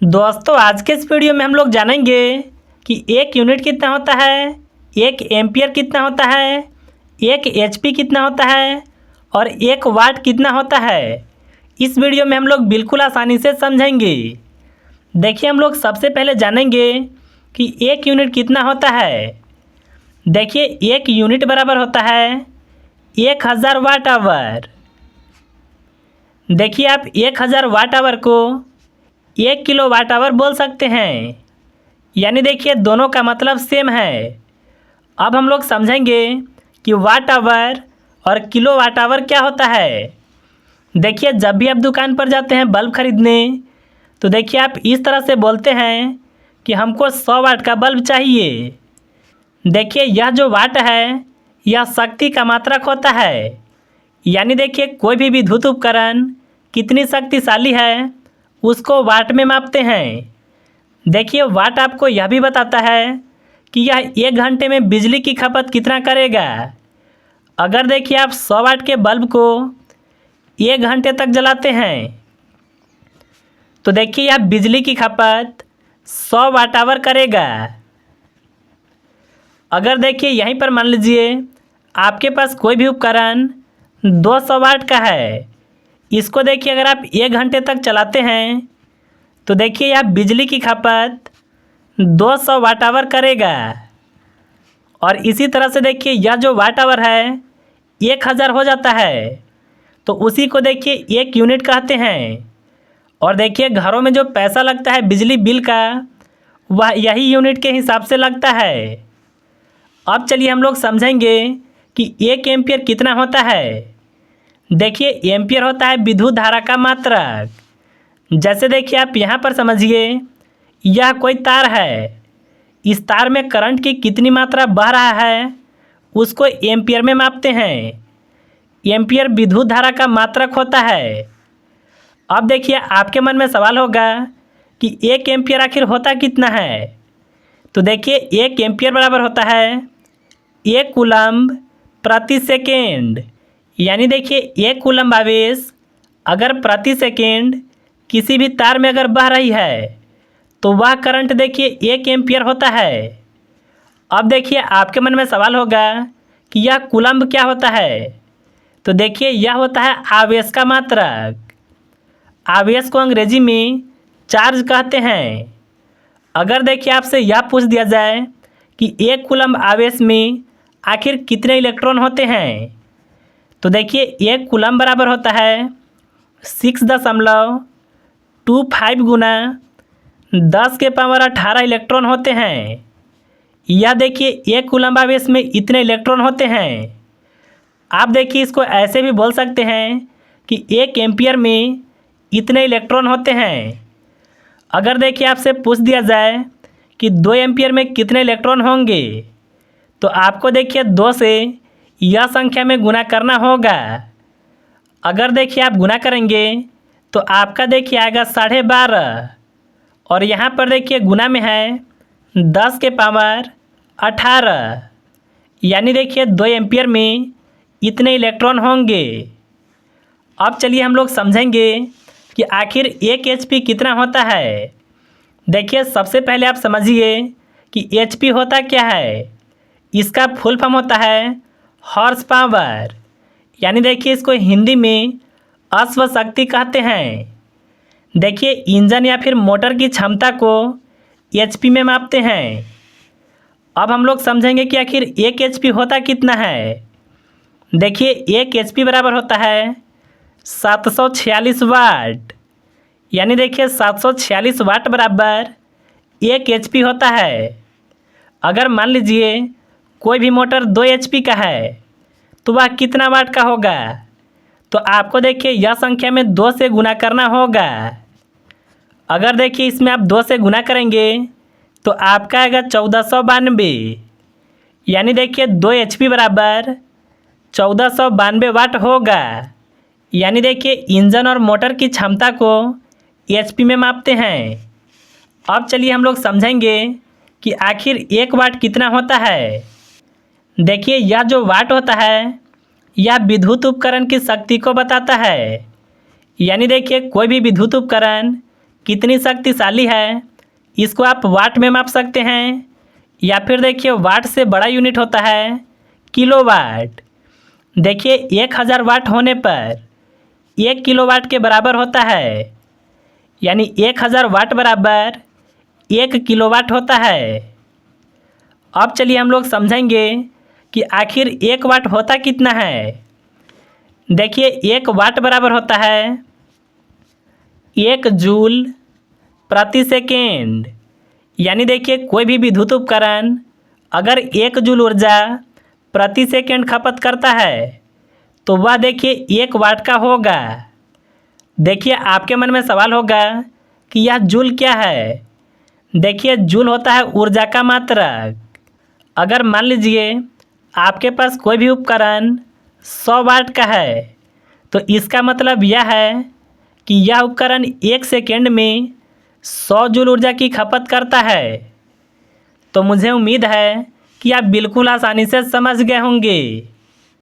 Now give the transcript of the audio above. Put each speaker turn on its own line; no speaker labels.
दोस्तों आज के इस वीडियो में हम लोग जानेंगे कि एक यूनिट कितना होता है, एक एम्पियर कितना होता है, एक एचपी कितना होता है और एक वाट कितना होता है। इस वीडियो में हम लोग बिल्कुल आसानी से समझेंगे। देखिए हम लोग सबसे पहले जानेंगे कि एक यूनिट कितना होता है। देखिए एक यूनिट बराबर होता है 1000 वाट आवर। देखिए आप 1000 वाट आवर को 1 किलो वाट आवर बोल सकते हैं, यानी देखिए दोनों का मतलब सेम है। अब हम लोग समझेंगे कि वाट आवर और किलो वाट आवर क्या होता है। देखिए जब भी आप दुकान पर जाते हैं बल्ब खरीदने, तो देखिए आप इस तरह से बोलते हैं कि हमको 100 वाट का बल्ब चाहिए। देखिए यह जो वाट है यह शक्ति का मात्रक होता है, यानी देखिए कोई भी विद्युत उपकरण कितनी शक्तिशाली है उसको वाट में मापते हैं। देखिए वाट आपको यह भी बताता है कि यह 1 घंटे में बिजली की खपत कितना करेगा। अगर देखिए आप 100 वाट के बल्ब को 1 घंटे तक जलाते हैं तो देखिए यह बिजली की खपत 100 वाट आवर करेगा। अगर देखिए यहीं पर मान लीजिए आपके पास कोई भी उपकरण 200 वाट का है, इसको देखिए अगर आप 1 घंटे तक चलाते हैं तो देखिए यह बिजली की खपत 200 वाट आवर करेगा। और इसी तरह से देखिए यह जो वाट आवर है 1000 हो जाता है, तो उसी को देखिए 1 यूनिट कहते हैं। और देखिए घरों में जो पैसा लगता है बिजली बिल का, वह यही यूनिट के हिसाब से लगता है। अब चलिए हम लोग समझेंगे कि 1 एम्पियर कितना होता है। देखिए एम्पियर होता है विद्युत धारा का मात्रक। जैसे देखिए आप यहाँ पर समझिए यह कोई तार है, इस तार में करंट की कितनी मात्रा बह रहा है उसको एम्पियर में मापते हैं। एम्पियर विद्युत धारा का मात्रक होता है। अब देखिए आपके मन में सवाल होगा कि 1 एम्पियर आखिर होता कितना है। तो देखिए 1 एम्पियर बराबर होता है 1 कूलम्ब प्रति सेकेंड, यानी देखिए 1 कूलम्ब आवेश अगर प्रति सेकेंड किसी भी तार में अगर बह रही है तो वह करंट देखिए 1 एम्पियर होता है। अब देखिए आपके मन में सवाल होगा कि यह कूलम्ब क्या होता है। तो देखिए यह होता है आवेश का मात्रक। आवेश को अंग्रेजी में चार्ज कहते हैं। अगर देखिए आपसे यह पूछ दिया जाए कि 1 कूलम्ब आवेश में आखिर कितने इलेक्ट्रॉन होते हैं, तो देखिए 1 कूलम्ब बराबर होता है 6.25 गुना 10 के पावर 18 इलेक्ट्रॉन होते हैं। यह देखिए 1 कूलम्ब आवेश में इतने इलेक्ट्रॉन होते हैं। आप देखिए इसको ऐसे भी बोल सकते हैं कि 1 एम्पियर में इतने इलेक्ट्रॉन होते हैं। अगर देखिए आपसे पूछ दिया जाए कि 2 एम्पियर में कितने इलेक्ट्रॉन होंगे, तो आपको देखिए 2 से यह संख्या में गुना करना होगा। अगर देखिए आप गुना करेंगे तो आपका देखिए आएगा 12.5, और यहाँ पर देखिए गुना में है 10 के पावर 18, यानी देखिए 2 एम्पियर में इतने इलेक्ट्रॉन होंगे। अब चलिए हम लोग समझेंगे कि आखिर 1 एचपी कितना होता है। देखिए सबसे पहले आप समझिए कि एचपी होता क्या है। इसका फुल फॉर्म होता है हॉर्स पावर, यानी देखिए इसको हिंदी में अश्व शक्ति कहते हैं। देखिए इंजन या फिर मोटर की क्षमता को एचपी में मापते हैं। अब हम लोग समझेंगे कि आखिर 1 एचपी होता कितना है। देखिए 1 एचपी बराबर होता है 746 वाट, यानी देखिए 746 वाट बराबर 1 एचपी होता है। अगर मान लीजिए कोई भी मोटर 2 एचपी का है तो वह कितना वाट का होगा, तो आपको देखिए यह संख्या में 2 से गुना करना होगा। अगर देखिए इसमें आप 2 से गुना करेंगे तो आपका आएगा 1492, यानी देखिए 2 एचपी बराबर 1492 वाट होगा। यानी देखिए इंजन और मोटर की क्षमता को एचपी में मापते हैं। अब चलिए हम लोग समझेंगे कि आखिर 1 वाट कितना होता है। देखिए यह जो वाट होता है यह विद्युत उपकरण की शक्ति को बताता है, यानी देखिए कोई भी विद्युत उपकरण कितनी शक्तिशाली है इसको आप वाट में माप सकते हैं, या फिर देखिए वाट से बड़ा यूनिट होता है किलोवाट। देखिए 1000 वाट होने पर 1 किलोवाट के बराबर होता है, यानी 1000 वाट बराबर 1 किलोवाट होता है। अब चलिए हम लोग समझेंगे कि आखिर 1 वाट होता कितना है। देखिए 1 वाट बराबर होता है 1 जूल प्रति सेकेंड, यानी देखिए कोई भी विद्युत उपकरण अगर 1 जूल ऊर्जा प्रति सेकेंड खपत करता है तो वह देखिए 1 वाट का होगा। देखिए आपके मन में सवाल होगा कि यह जूल क्या है। देखिए जूल होता है ऊर्जा का मात्रक। अगर मान लीजिए आपके पास कोई भी उपकरण 100 वाट का है तो इसका मतलब यह है कि यह उपकरण 1 सेकेंड में 100 जूल ऊर्जा की खपत करता है। तो मुझे उम्मीद है कि आप बिल्कुल आसानी से समझ गए होंगे।